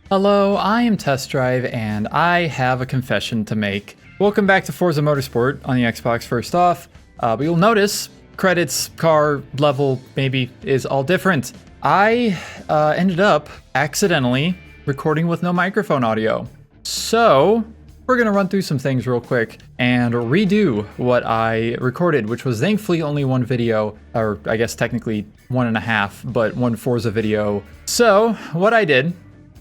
Hello, I am Test Drive, and I have a confession to make. Welcome back to Forza Motorsport on the Xbox first off, but you'll notice credits, car, level, maybe, is all different. I ended up accidentally recording with no microphone audio. So, we're gonna run through some things real quick and redo what I recorded, which was thankfully only one video, or I guess technically 1.5, but one Forza video. So, what I did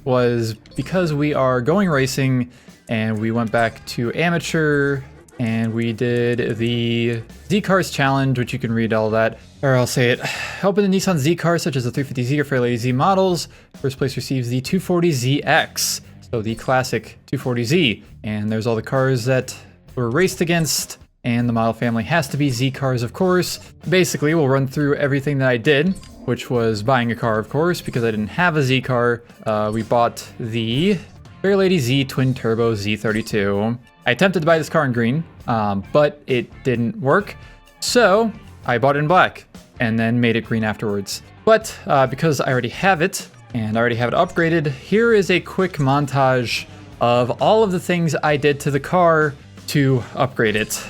was, because we are going racing and we went back to amateur and we did the Z-Cars challenge, which you can read all that, or I'll say it. Open the Nissan Z-Cars such as the 350Z or Fairlady Z models. First place receives the 240ZX, so the classic 240Z. And there's all the cars that were raced against, and the model family has to be Z-Cars, of course. Basically, we'll run through everything that I did, which was buying a car, of course, because I didn't have a Z-Car. We bought the Fairlady Z Twin Turbo Z32. I attempted to buy this car in green, but it didn't work. So I bought it in black and then made it green afterwards. But because I already have it and I already have it upgraded, here is a quick montage of all of the things I did to the car to upgrade it.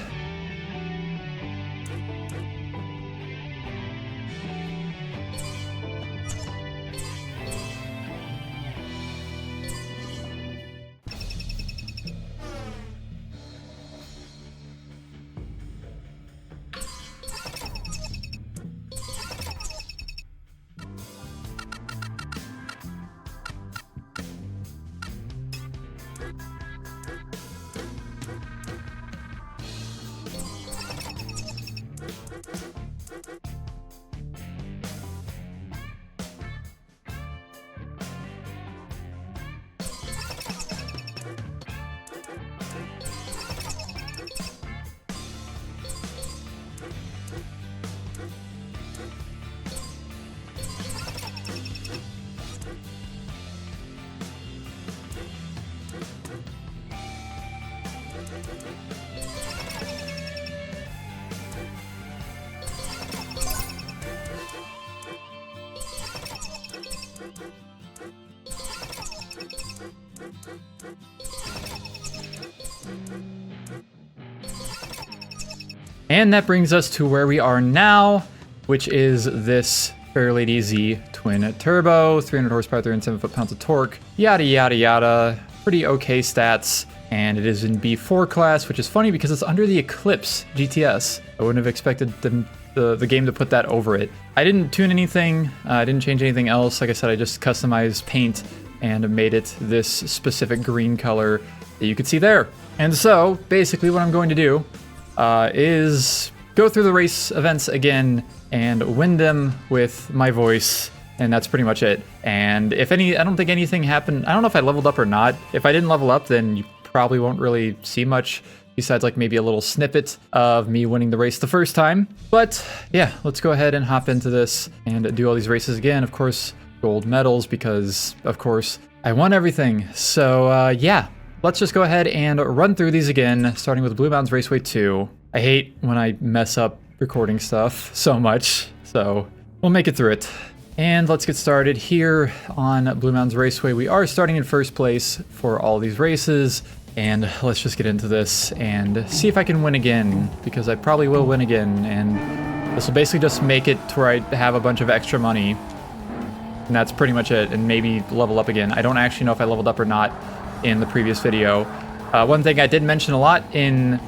And that brings us to where we are now, which is this Fairlady Z Twin Turbo, 300 horsepower, 307 foot-pounds of torque, yada yada yada, pretty okay stats, and it is in B4 class, which is funny because it's under the Eclipse GTS. I wouldn't have expected the game to put that over it. I didn't tune anything, I didn't change anything else. Like I said, I just customized paint and made it this specific green color that you could see there. And so, basically what I'm going to do is go through the race events again and win them with my voice, and that's pretty much it. And if any, I don't think anything happened. I don't know if I leveled up or not. If I didn't level up, then you probably won't really see much besides like maybe a little snippet of me winning the race the first time. But yeah, let's go ahead and hop into this and do all these races again. Of course, gold medals, because of course I won everything. So yeah. Let's just go ahead and run through these again, starting with Blue Mountains Raceway 2. I hate when I mess up recording stuff so much, so we'll make it through it. And let's get started here on Blue Mountains Raceway. We are starting in first place for all these races, and let's just get into this and see if I can win again, because I probably will win again, and this will basically just make it to where I have a bunch of extra money. And that's pretty much it, and maybe level up again. I don't actually know if I leveled up or not in the previous video. One thing I did mention a lot in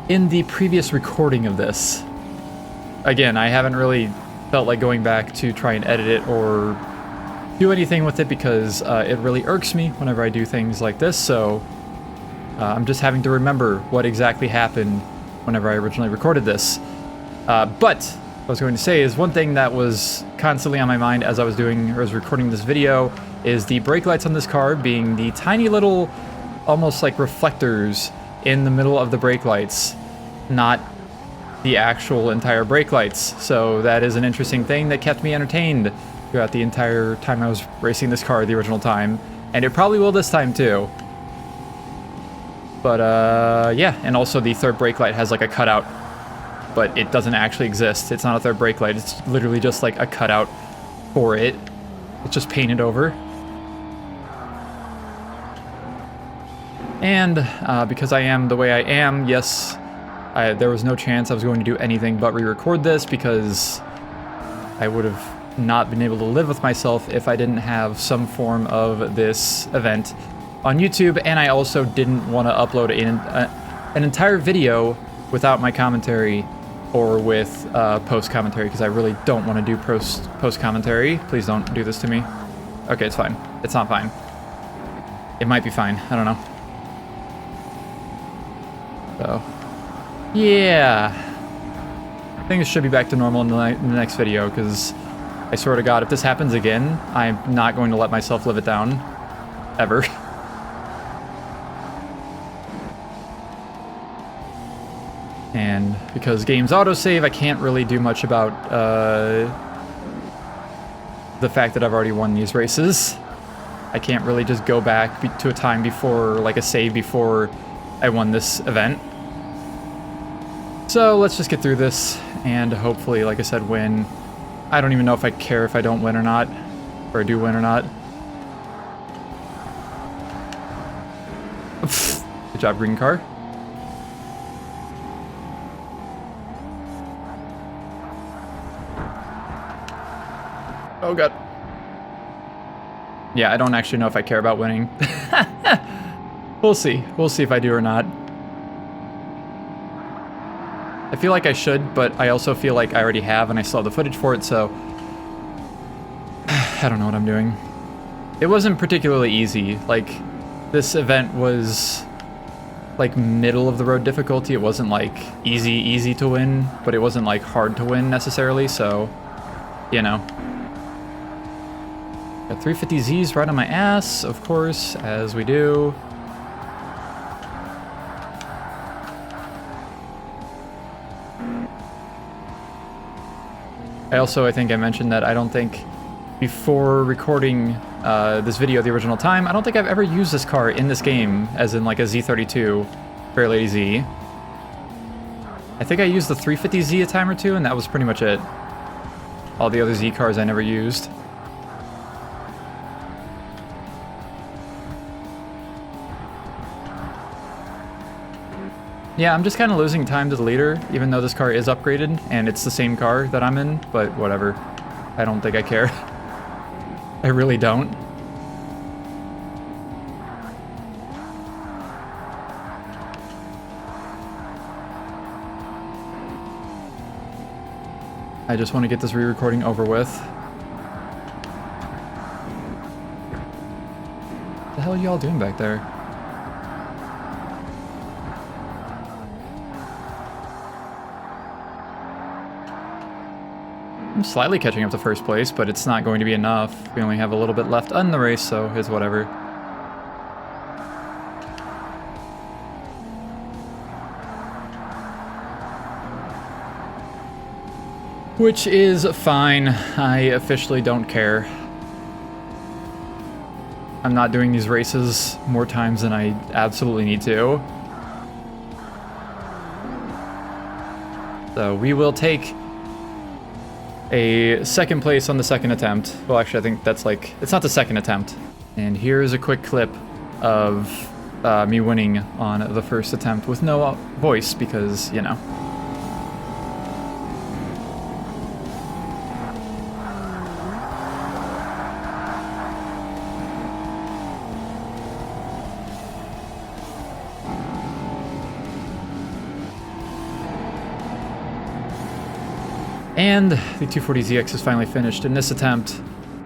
the previous recording of this, again, I haven't really felt like going back to try and edit it or do anything with it because it really irks me whenever I do things like this, so I'm just having to remember what exactly happened whenever I originally recorded this. But what I was going to say is one thing that was constantly on my mind as I was recording this video is the brake lights on this car being the tiny little, almost like reflectors in the middle of the brake lights, not the actual entire brake lights. So that is an interesting thing that kept me entertained throughout the entire time I was racing this car the original time, and it probably will this time too. But yeah, and also the third brake light has like a cutout, but it doesn't actually exist. It's not a third brake light, it's literally just like a cutout for it. It's just painted over. And because I am the way I am, yes, there was no chance I was going to do anything but re-record this, because I would have not been able to live with myself if I didn't have some form of this event on YouTube, and I also didn't want to upload an entire video without my commentary or with post-commentary, because I really don't want to do post-commentary. Please don't do this to me. Okay, it's fine. It's not fine. It might be fine. I don't know. So, yeah. Things should be back to normal in the next video, because I swear to God, if this happens again, I'm not going to let myself live it down. Ever. And because games autosave, I can't really do much about the fact that I've already won these races. I can't really just go back to a time before, like a save before I won this event. So let's just get through this and hopefully, like I said, win. I don't even know if I care if I don't win or not, or I do win or not. Good job, green car. Oh god. Yeah, I don't actually know if I care about winning. We'll see. We'll see if I do or not. I feel like I should, but I also feel like I already have and I still have the footage for it, so I don't know what I'm doing. It wasn't particularly easy. Like, this event was like middle of the road difficulty. It wasn't like easy to win, but it wasn't like hard to win necessarily, so you know. Got 350Zs right on my ass, of course, as we do. I think I mentioned that I don't think, before recording this video the original time, I don't think I've ever used this car in this game, as in like a Z32 Fairlady Z. I think I used the 350Z a time or two, and that was pretty much it. All the other Z cars I never used. Yeah, I'm just kind of losing time to the leader, even though this car is upgraded, and it's the same car that I'm in, but whatever. I don't think I care. I really don't. I just want to get this re-recording over with. What the hell are y'all doing back there? I'm slightly catching up to first place, but it's not going to be enough. We only have a little bit left on the race, so it's whatever. Which is fine. I officially don't care. I'm not doing these races more times than I absolutely need to. So we will take a second place on the second attempt. Well, actually, I think that's like, it's not the second attempt. And here's a quick clip of me winning on the first attempt with no voice because, you know. And the 240ZX is finally finished in this attempt,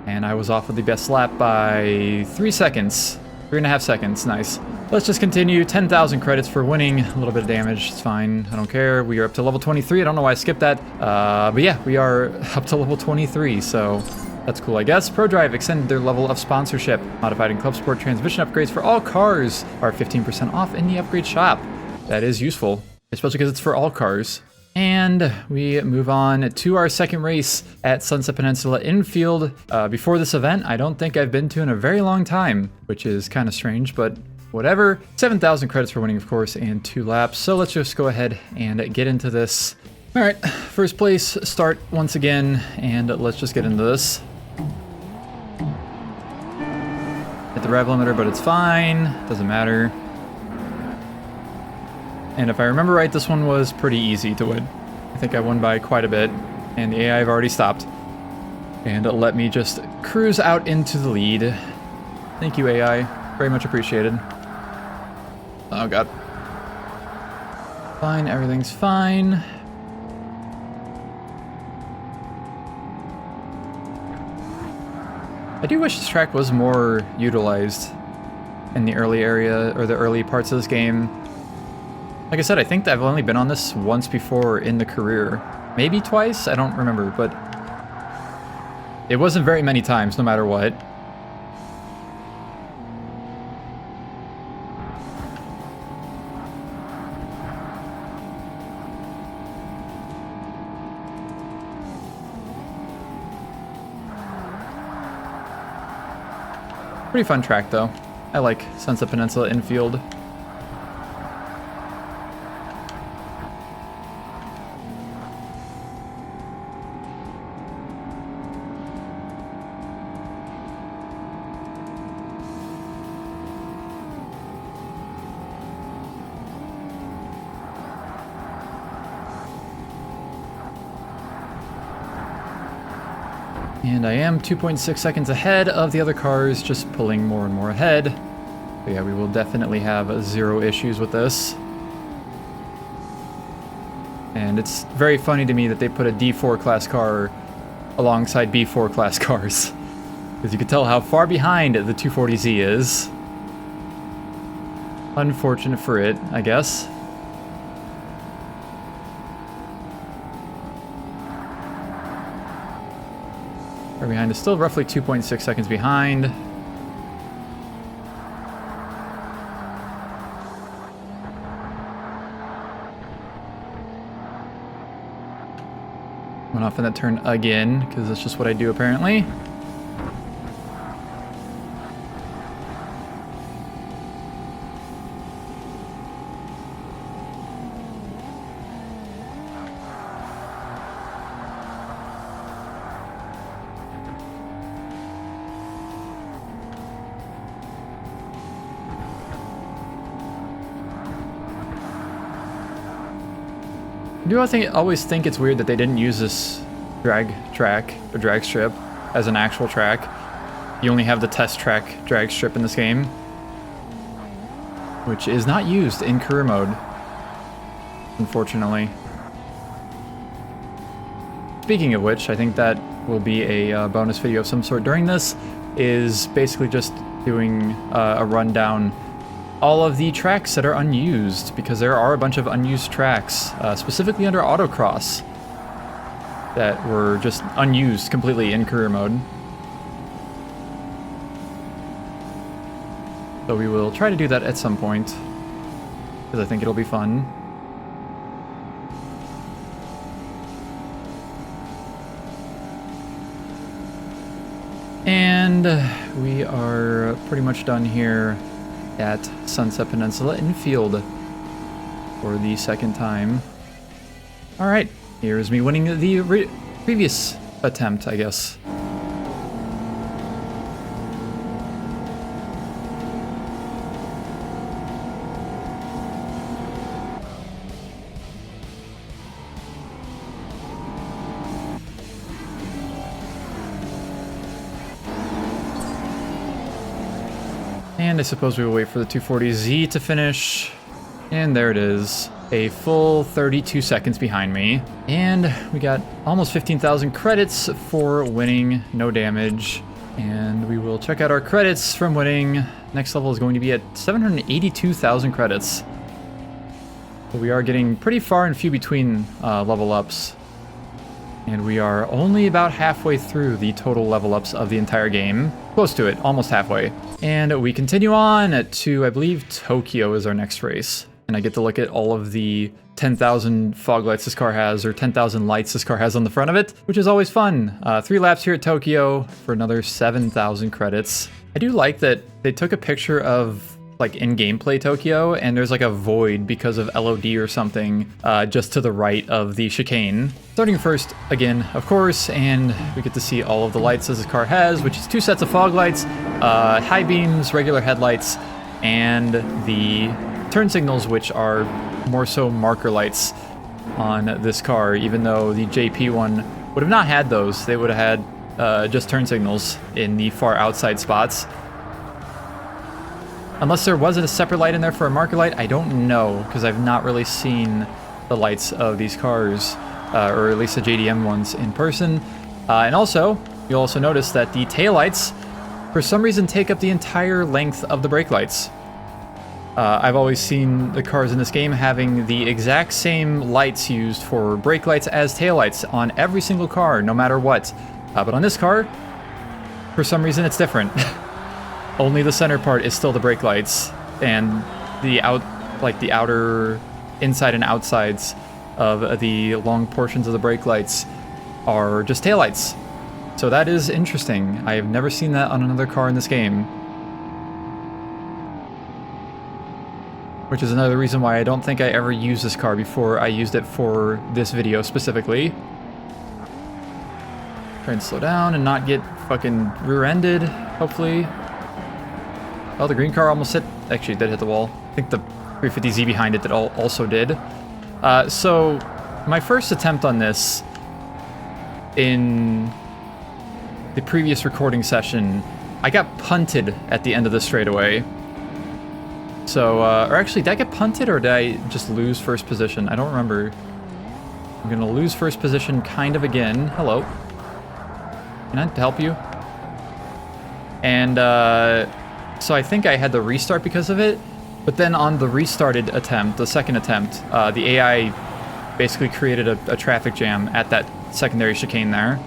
and I was off with the best lap by 3 seconds. 3.5 seconds, nice. Let's just continue. 10,000 credits for winning. A little bit of damage, it's fine. I don't care. We are up to level 23. I don't know why I skipped that. But yeah, we are up to level 23, so that's cool, I guess. ProDrive extended their level of sponsorship. Modified and Club Sport transmission upgrades for all cars are 15% off in the upgrade shop. That is useful, especially because it's for all cars. And we move on to our second race at Sunset Peninsula Infield. Before this event, I don't think I've been to in a very long time, which is kind of strange, but whatever. 7,000 credits for winning, of course, and 2 laps. So let's just go ahead and get into this. All right, first place start once again, and let's just get into this. Hit the rev limiter, but it's fine. Doesn't matter. And if I remember right, this one was pretty easy to win. I think I won by quite a bit, and the AI have already stopped. And let me just cruise out into the lead. Thank you, AI. Very much appreciated. Oh, God. Fine, everything's fine. I do wish this track was more utilized in the early area, or the early parts of this game. Like I said, I think that I've only been on this once before in the career. Maybe twice? I don't remember, but it wasn't very many times, no matter what. Pretty fun track, though. I like Sunset Peninsula Infield. And I am 2.6 seconds ahead of the other cars, just pulling more and more ahead. But yeah, we will definitely have zero issues with this. And it's very funny to me that they put a D4 class car alongside B4 class cars. Because you can tell how far behind the 240Z is. Unfortunate for it, I guess. Far behind is still roughly 2.6 seconds behind. Went off in that turn again, because that's just what I do apparently. I do always think it's weird that they didn't use this drag track, or drag strip, as an actual track. You only have the test track drag strip in this game, which is not used in career mode, unfortunately. Speaking of which, I think that will be a bonus video of some sort during this, is basically just doing a rundown all of the tracks that are unused, because there are a bunch of unused tracks, specifically under autocross, that were just unused completely in career mode. So we will try to do that at some point, because I think it'll be fun. And we are pretty much done here at Sunset Peninsula Infield for the second time. Alright, here's me winning the previous attempt, I guess. And I suppose we will wait for the 240Z to finish. And there it is. A full 32 seconds behind me. And we got almost 15,000 credits for winning, no damage. And we will check out our credits from winning. Next level is going to be at 782,000 credits. So we are getting pretty far and few between level ups. And we are only about halfway through the total level ups of the entire game. Close to it, almost halfway. And we continue on to, I believe, Tokyo is our next race. And I get to look at all of the 10,000 fog lights this car has, or 10,000 lights this car has on the front of it, which is always fun. 3 laps here at Tokyo for another 7,000 credits. I do like that they took a picture of like in gameplay Tokyo, and there's like a void because of LOD or something just to the right of the chicane. Starting first again, of course, and we get to see all of the lights as this car has, which is 2 sets of fog lights, high beams, regular headlights, and the turn signals, which are more so marker lights on this car, even though the JP one would have not had those. They would have had just turn signals in the far outside spots. Unless there wasn't a separate light in there for a marker light, I don't know, because I've not really seen the lights of these cars, or at least the JDM ones in person. And also, you'll also notice that the taillights, for some reason, take up the entire length of the brake lights. I've always seen the cars in this game having the exact same lights used for brake lights as taillights on every single car, no matter what. But on this car, for some reason, it's different. Only the center part is still the brake lights, and the outer inside and outsides of the long portions of the brake lights are just taillights. So that is interesting. I have never seen that on another car in this game. Which is another reason why I don't think I ever used this car before I used it for this video specifically. Try and slow down and not get fucking rear-ended, hopefully. Oh, the green car almost hit... Actually, it did hit the wall. I think the 350Z behind it also did. So, my first attempt on this in the previous recording session, I got punted at the end of the straightaway. So, or actually, did I get punted or did I just lose first position? I don't remember. I'm gonna lose first position kind of again. Hello. Can I help you? And, so I think I had to restart because of it, but then on the restarted attempt, the second attempt, the AI basically created a traffic jam at that secondary chicane there.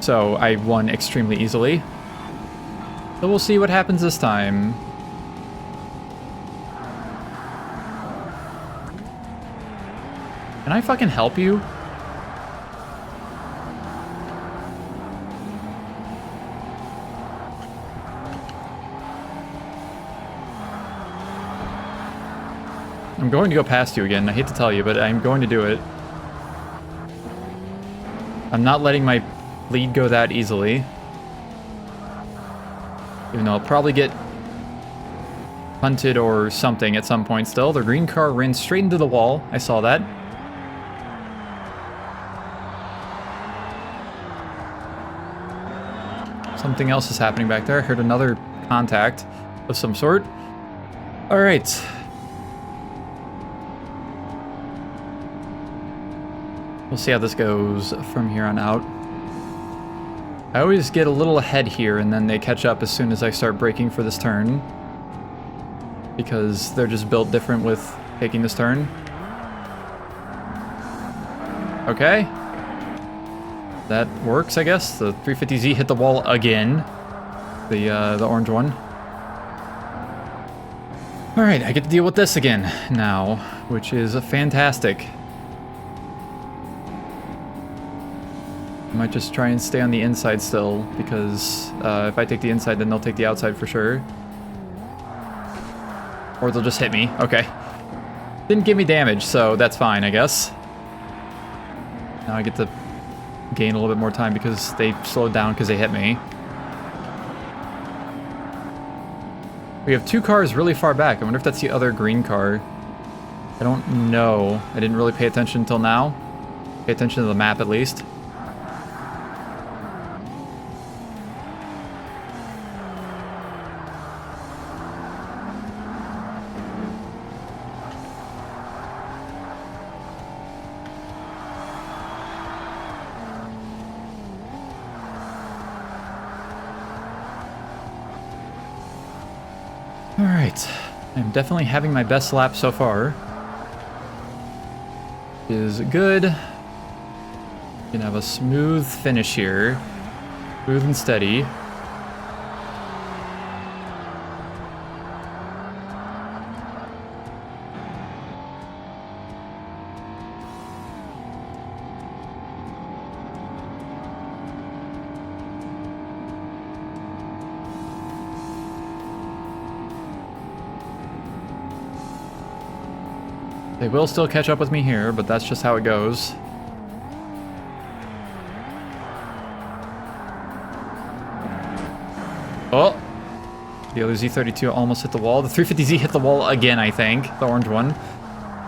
So I won extremely easily. So we'll see what happens this time. Can I fucking help you? I'm going to go past you again. I hate to tell you, but I'm going to do it. I'm not letting my lead go that easily. Even though I'll probably get punted or something at some point still. The green car ran straight into the wall. I saw that. Something else is happening back there. I heard another contact of some sort. All right. We'll see how this goes from here on out. I always get a little ahead here and then they catch up as soon as I start braking for this turn. Because they're just built different with taking this turn. Okay. That works, I guess. The 350Z hit the wall again. The orange one. Alright, I get to deal with this again now, which is fantastic. I might just try and stay on the inside still, because if I take the inside, then they'll take the outside for sure. Or they'll just hit me. Okay. Didn't give me damage, so that's fine, I guess. Now I get to gain a little bit more time because they slowed down because they hit me. We have two cars really far back. I wonder if that's the other green car. I don't know. I didn't really pay attention until now. Pay attention to the map at least. Alright, I'm definitely having my best lap so far. Is good. Gonna have a smooth finish here. Smooth and steady. They will still catch up with me here, but that's just how it goes. Oh! The other Z32 almost hit the wall. The 350Z hit the wall again, I think. The orange one.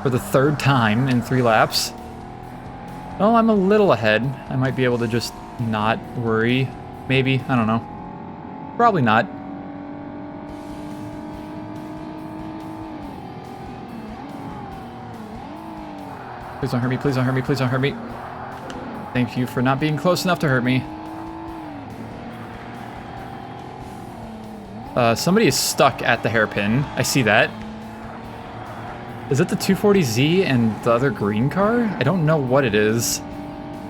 For the third time in 3 laps. Well, I'm a little ahead. I might be able to just not worry. Maybe. I don't know. Probably not. Please don't hurt me. Please don't hurt me. Please don't hurt me. Thank you for not being close enough to hurt me. Somebody is stuck at the hairpin. I see that. Is it the 240Z and the other green car? I don't know what it is.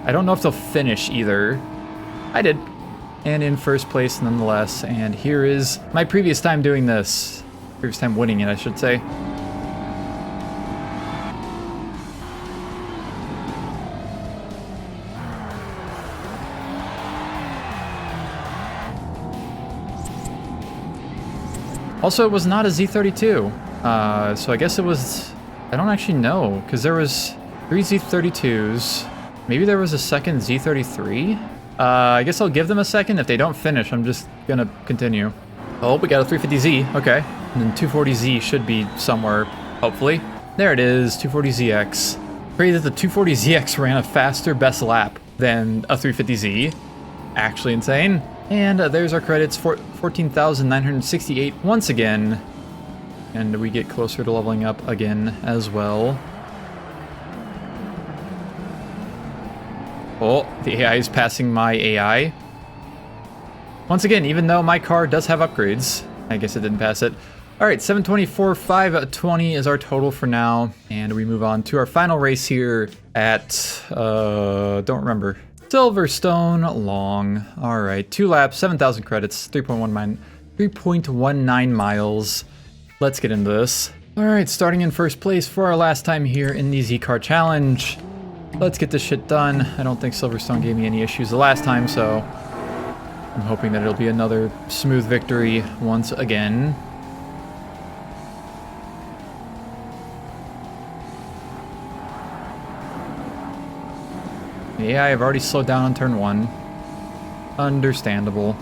I don't know if they'll finish either. I did. And in first place nonetheless. And here is my previous time doing this. Previous time winning it, I should say. Also, it was not a Z32, so I guess it was, I don't actually know, because there was 3 Z32s, maybe there was a second Z33? I guess I'll give them a second. If they don't finish, I'm just gonna continue. Oh, we got a 350Z, okay. And then 240Z should be somewhere, hopefully. There it is, 240ZX. Crazy that the 240ZX ran a faster best lap than a 350Z. Actually insane. And there's our credits, 14,968 once again. And we get closer to leveling up again as well. Oh, the AI is passing my AI. Once again, even though my car does have upgrades, I guess it didn't pass it. Alright, 724, 520 is our total for now. And we move on to our final race here at, don't remember. Silverstone Long. Alright, 2 laps, 7,000 credits, 3.19 miles. Let's get into this. Alright, starting in first place for our last time here in the Z-Car Challenge. Let's get this shit done. I don't think Silverstone gave me any issues the last time, so I'm hoping that it'll be another smooth victory once again. Yeah, I've already slowed down on turn 1. Understandable.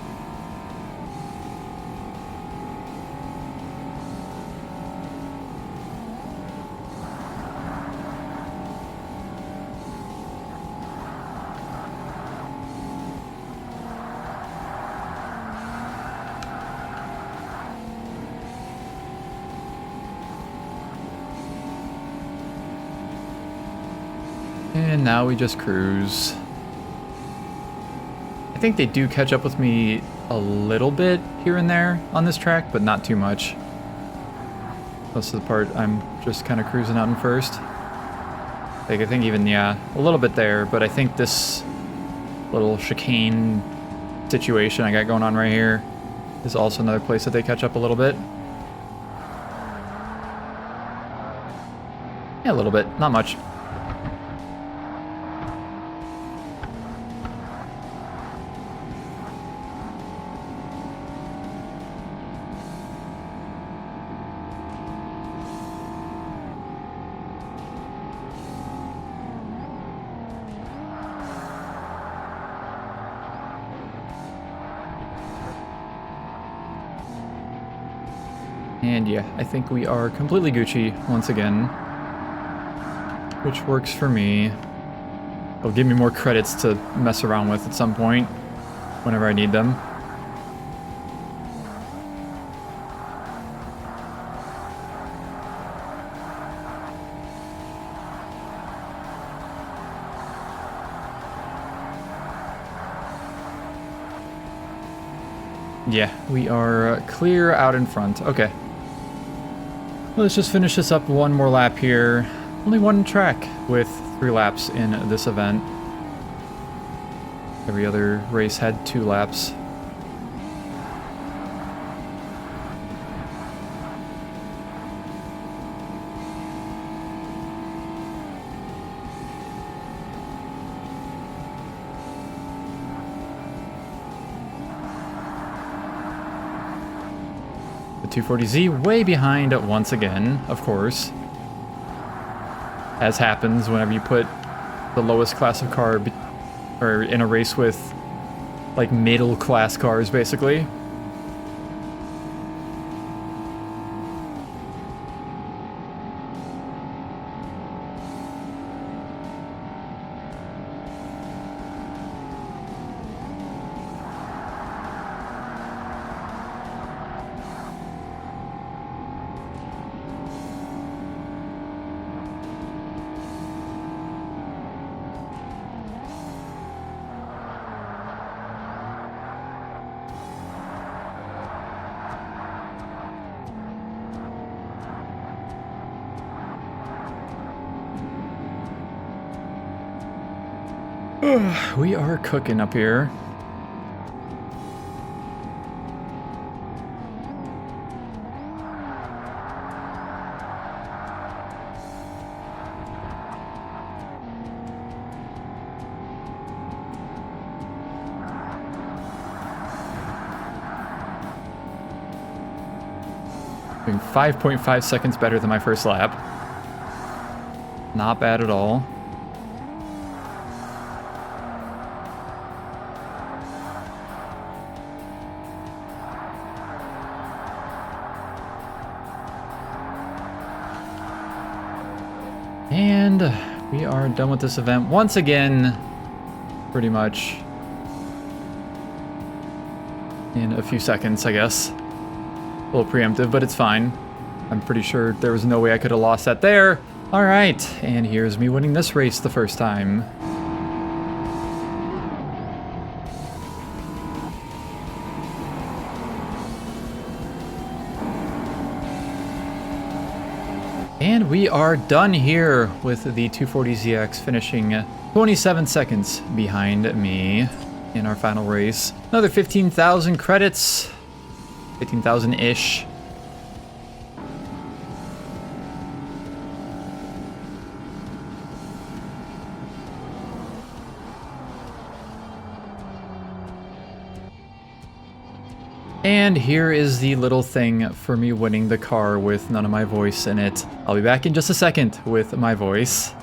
And now we just cruise. I think they do catch up with me a little bit here and there on this track, but not too much. Most of the part I'm just kind of cruising out in first. Like, I think even, yeah, a little bit there, but I think this little chicane situation I got going on right here is also another place that they catch up a little bit. Yeah, a little bit, not much. And yeah, I think we are completely Gucci once again, which works for me. It'll give me more credits to mess around with at some point, whenever I need them. Yeah, we are clear out in front. Okay. Let's just finish this up one more lap here. Only one track with 3 laps in this event. Every other race had 2 laps. The 240Z way behind once again, of course. As happens whenever you put the lowest class of car or in a race with like middle class cars, basically. We are cooking up here. Doing 5.5 seconds better than my first lap. Not bad at all. And we are done with this event once again, pretty much in a few seconds, I guess. A little preemptive, but it's fine. I'm pretty sure there was no way I could have lost that there. All right, and here's me winning this race the first time. And we are done here with the 240ZX finishing 27 seconds behind me in our final race. Another 15,000 credits. 15,000-ish. And here is the little thing for me winning the car with none of my voice in it. I'll be back in just a second with my voice.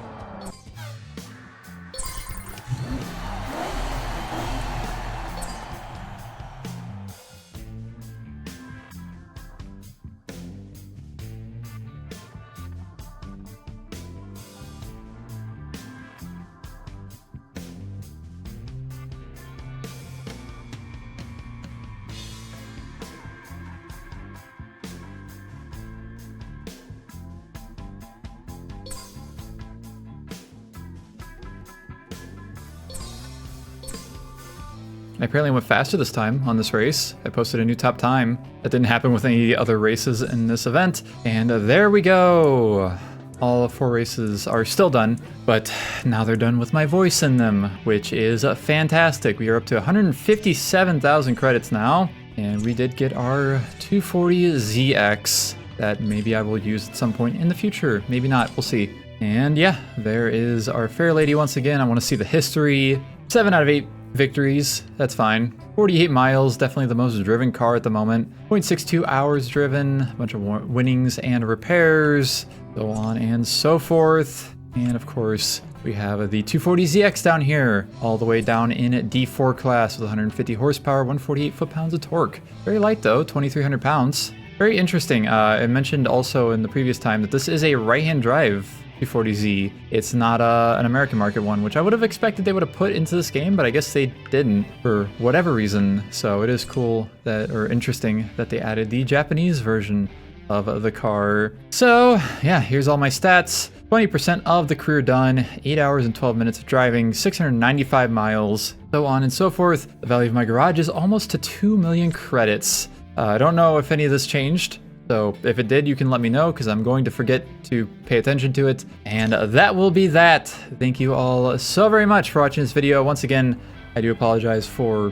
I apparently went faster this time on this race. I posted a new top time. That didn't happen with any other races in this event. And there we go. All 4 races are still done, but now they're done with my voice in them, which is fantastic. We are up to 157,000 credits now, and we did get our 240ZX that maybe I will use at some point in the future. Maybe not, we'll see. And yeah, there is our fair lady once again. I want to see the history. 7 out of 8 victories, that's fine. 48 miles, definitely the most driven car at the moment. 0.62 hours driven, a bunch of winnings and repairs, so on and so forth. And of course, we have the 240ZX down here, all the way down in D4 class with 150 horsepower, 148 foot-pounds of torque. Very light though, 2,300 pounds. Very interesting. I mentioned also in the previous time that this is a right-hand drive 240Z. It's not an American market one, which I would have expected they would have put into this game, but I guess they didn't for whatever reason. So it is cool that, or interesting that they added the Japanese version of the car. So yeah, here's all my stats. 20% of the career done, 8 hours and 12 minutes of driving, 695 miles, so on and so forth. The value of my garage is almost to 2 million credits. I don't know if any of this changed. So if it did, you can let me know because I'm going to forget to pay attention to it. And that will be that. Thank you all so very much for watching this video. Once again, I do apologize for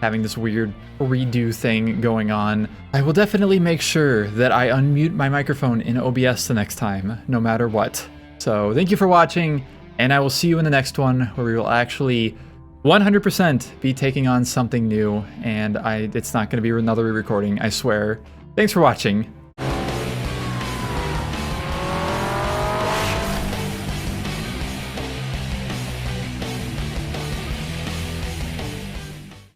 having this weird redo thing going on. I will definitely make sure that I unmute my microphone in OBS the next time, no matter what. So thank you for watching, and I will see you in the next one where we will actually 100% be taking on something new, and it's not going to be another re-recording, I swear. Thanks for watching.